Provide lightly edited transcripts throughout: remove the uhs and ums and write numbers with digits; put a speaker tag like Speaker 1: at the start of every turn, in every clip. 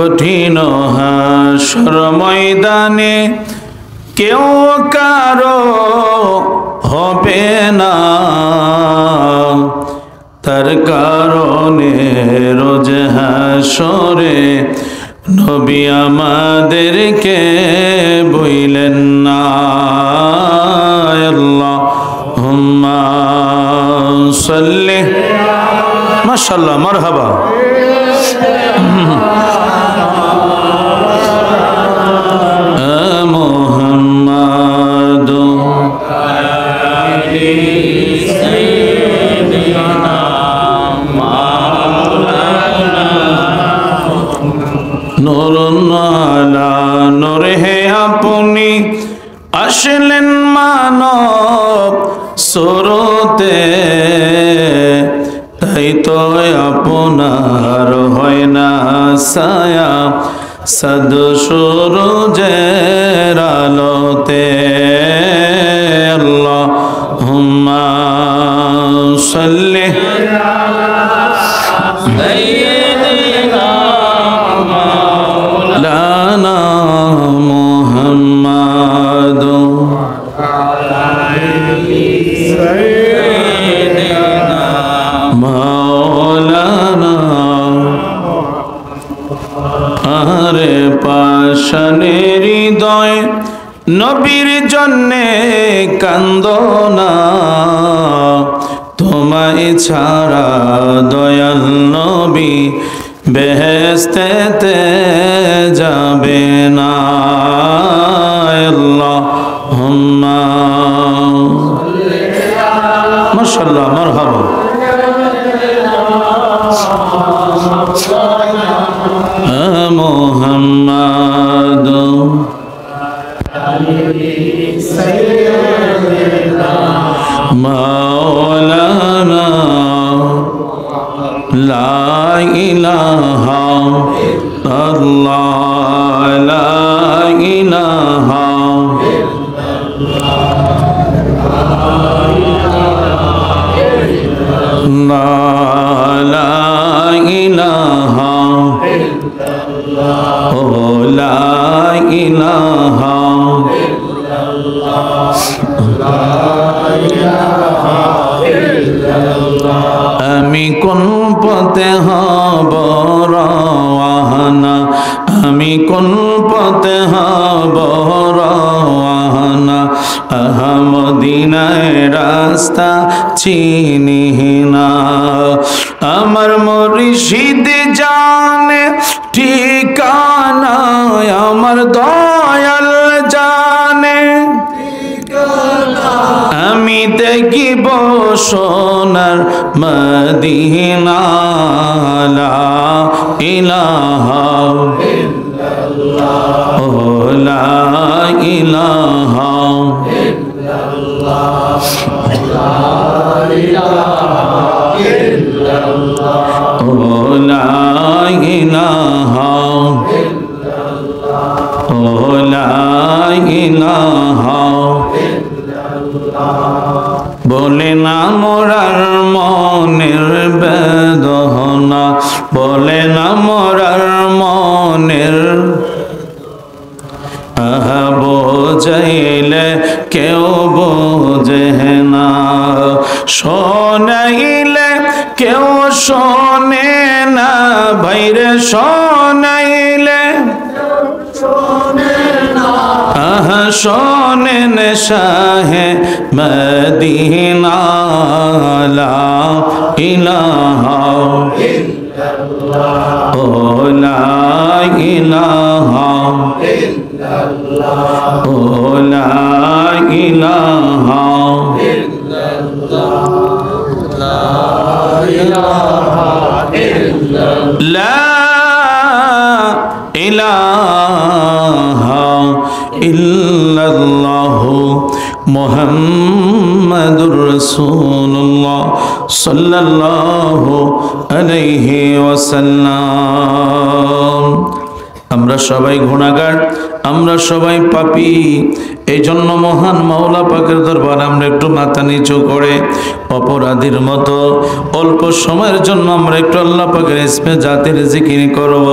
Speaker 1: কঠিন হাসর ময়দানে কেউ কারো হবে না, তার কারণে রোজ হাসরে নবী আমাদেরকে বইলেন না। আল্লাহুম্মা সাল্লি, মাশাআল্লাহ, মারহাবা। মুহাম্মাদু নূরুন আলা নূর হে আপনি আসলেন মানব সুরতে, তাই তো আপনার হয় না ছায়া সাদ সূরজের আলোতে। আল্লাহুম্মা সাল্লি লানা মুহাম্মাদু মাওলানা। আরে পাশানের হৃদয় নবীর জন্যে কান্দনা, তোমায় ছাড়া দয়াল নবী বেহেশতেতে যাবে না। আল্লাহুম্মা মাশাআল্লাহ, মারহাবা। মুহাম্মাদু মাওলানা লা ইলাহা ইল্লাল্লাহ, লা ইলাহা লা ইলাহা ও লা ইলাহা আমি কোন পথে হব রওয়ানা, আমি কোন পথে হব রওয়ানা, মদিনায় রাস্তা চিনি না। আমার মুর্শিদ জানে ঠিকানা, আমার দয়াল জানে আমি দেখিব সোনার মদিনা। লা ইলাহা ইল্লাল্লাহ, ও লা ইলাহা ইল্লাল্লাহ, লা ইলাহা ইল্লাল্লাহ, ও লা ইলাহা ইল্লাল্লাহ, ও লা ইলাহা বলে না মোরার মনের বেদনা, বলে না মোরার মনের বোঝাইলে কেউ বোঝে না, শোনাইলে কেউ শোনে না, ভাইরে শোনাইলে শোনেন শাহে মদিনা। লা ইলাহা ইল্লাল্লাহ, ও লা ইলাহা ইল্লাল্লাহ, ও লা ইলাহা ইল্লাল্লাহ, লা ইলাহা ইল্লাল্লাহ, লা ইলাহা ইল্লাল্লাহু মুহাম্মাদুর রাসূলুল্লাহ সাল্লাল্লাহু আলাইহি ওয়াসাল্লাম। আমরা সবাই গুনাহগার, আমরা সবাই পাপী। এই জন্য মহান মাওলা পাকের দরবারে আমরা একটু মাথা নিচু করে অপরাধীর মতো অল্প সময়ের জন্য আমরা একটু আল্লাহ পাকের ইসমে জাতির জিকির করব।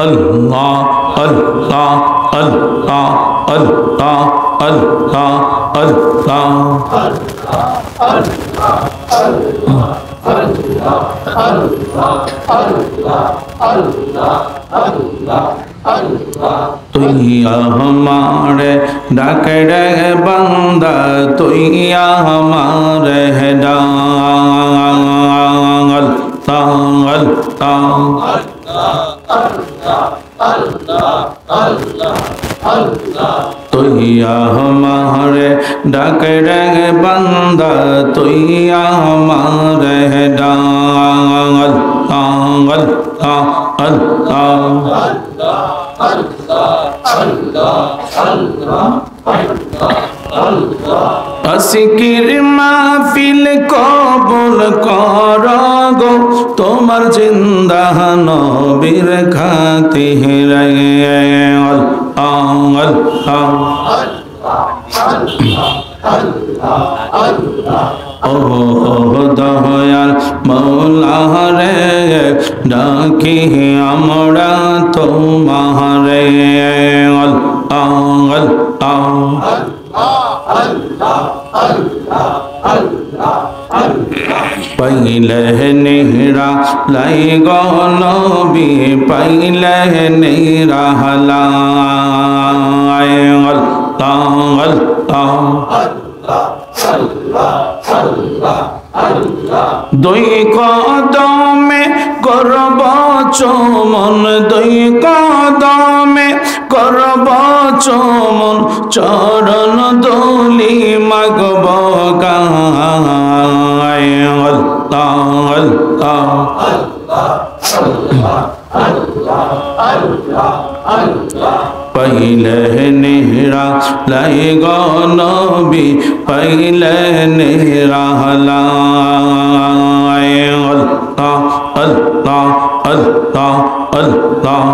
Speaker 1: আল্লাহ আল্লাহ আল্লাহ আল্লাহ আল্লাহ আল্লাহ তুই हमारे डाके रे बंदा तुई हमारे डांगल तांगल तुई हमारे डाके रे बंदा तुई हमारे डांगल तांगल আসিকির মাহফিল কবুল কর গো তোমার জিন্দা নবীর খাতিরে ও দয়াল মৌলা রে ডাকি আমরা তোমারে পাইলে নেহরা লাই গো নবী পাইলে নেহরা লাই দুই কদমে করব চুমন দুই কদমে করব চুমন চরণ ধুলি মাগব গায় पहले नेहरा लाई गो नबी पहले नेहरा लाई अल्लाह अल्लाह अल्लाह अल्लाह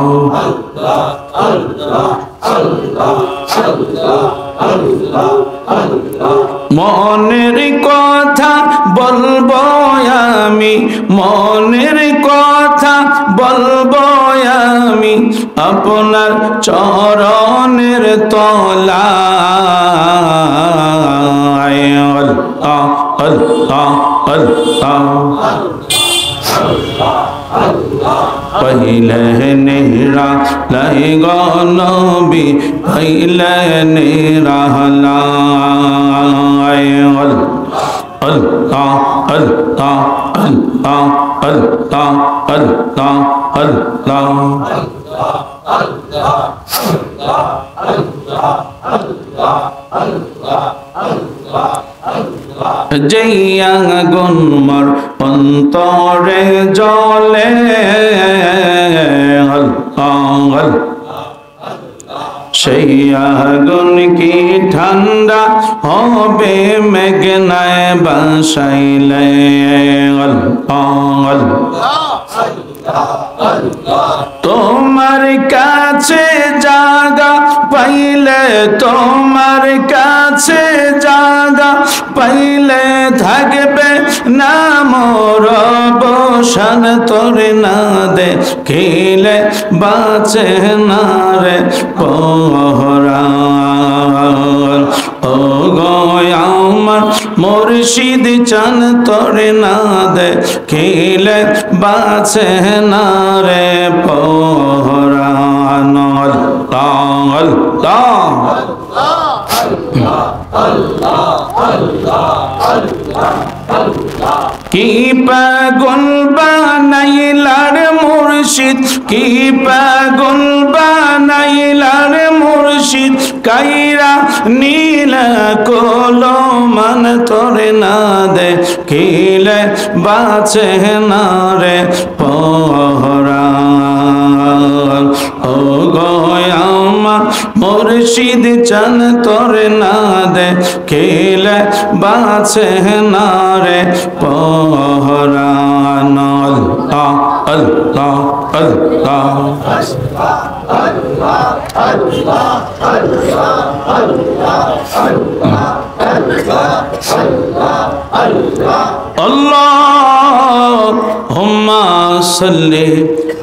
Speaker 1: মনের কথা বলবো আমি মনের কথা বলবো আমি আপনার চরণের তলায় আল্লাহ আল্লাহ আল্লাহ पहले नेहरा लाई गो नबी पहले नेहरा लाई अल्लाह अल्लाह अल्लाह अल्लाह अल्लाह अल्लाह जैया गुनमर अंतरे जले সেই আগুন কি ঠান্ডা হবে মেঘনায় বাসাইলে তোমার কাছে জাগা পাইলে তোমার কাছে জাগা পাইলে থাকবে না মোর বসান তোরে না দেখিলে বাঁচে না রে পহরান ও গো আমার মুর্শিদ চান তোরে না দেখিলে বাঁচে না রে পহরান আল্লাহ আল্লাহ কি পাগল বানাইলার মুর্শিদ কি পাগল বানাইলার মুর্শিদ কাইরা নীলা কলো মান তোরে না দেখিলে বাঁচে না রে পহরান ও গো আমার মুর্শিদ চান তোরে না দেখিলে বাঁচে না রে পহরান আল্লাহ আল্লাহ আল্লাহ আল্লাহুম্মা সাল্লি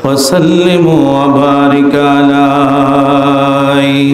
Speaker 1: ওয়া সাল্লিম ওয়া বারিক আলাইহি।